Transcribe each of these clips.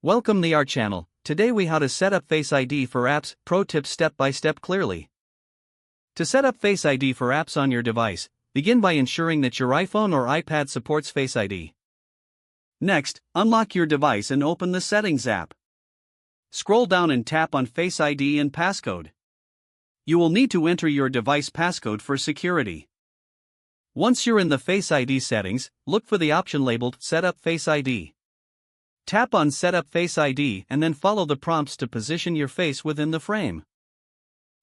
Welcome to our channel. Today we how to set up Face ID for apps, pro tips step by step clearly. To set up Face ID for apps on your device, begin by ensuring that your iPhone or iPad supports Face ID. Next, unlock your device and open the Settings app. Scroll down and tap on Face ID and passcode. You will need to enter your device passcode for security. Once you're in the Face ID settings, look for the option labeled Set up Face ID. Tap on Set up Face ID and then follow the prompts to position your face within the frame.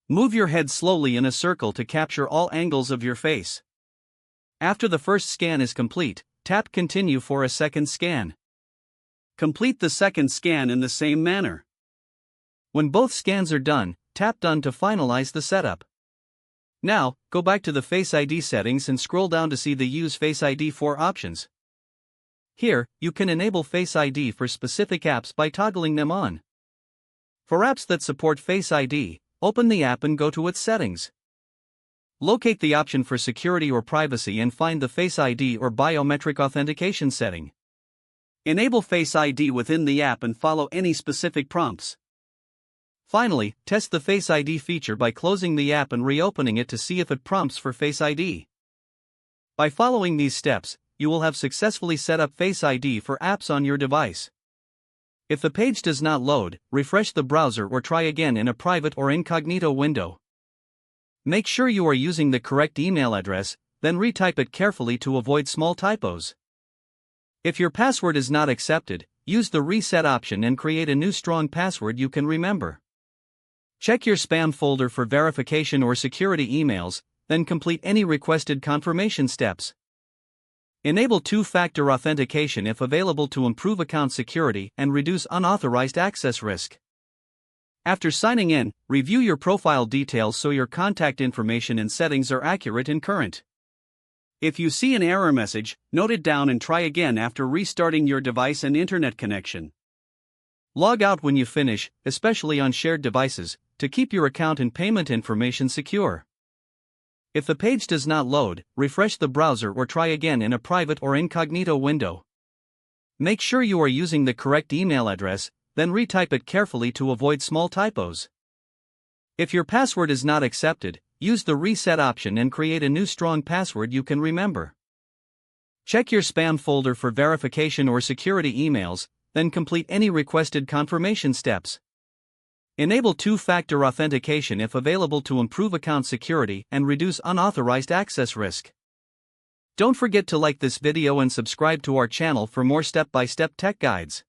Move your head slowly in a circle to capture all angles of your face. After the first scan is complete, tap Continue for a second scan. Complete the second scan in the same manner. When both scans are done, tap Done to finalize the setup. Now, go back to the Face ID settings and scroll down to see the Use Face ID for options. Here, you can enable Face ID for specific apps by toggling them on. For apps that support Face ID, open the app and go to its settings. Locate the option for security or privacy and find the Face ID or biometric authentication setting. Enable Face ID within the app and follow any specific prompts. Finally, test the Face ID feature by closing the app and reopening it to see if it prompts for Face ID. By following these steps, you will have successfully set up Face ID for apps on your device. If the page does not load, refresh the browser or try again in a private or incognito window. Make sure you are using the correct email address, then retype it carefully to avoid small typos. If your password is not accepted, use the reset option and create a new strong password you can remember. Check your spam folder for verification or security emails, then complete any requested confirmation steps. Enable two-factor authentication if available to improve account security and reduce unauthorized access risk. After signing in, review your profile details so your contact information and settings are accurate and current. If you see an error message, note it down and try again after restarting your device and internet connection. Log out when you finish, especially on shared devices, to keep your account and payment information secure. If the page does not load, refresh the browser or try again in a private or incognito window. Make sure you are using the correct email address, then retype it carefully to avoid small typos. If your password is not accepted, use the reset option and create a new strong password you can remember. Check your spam folder for verification or security emails, then complete any requested confirmation steps. Enable two-factor authentication if available to improve account security and reduce unauthorized access risk. Don't forget to like this video and subscribe to our channel for more step-by-step tech guides.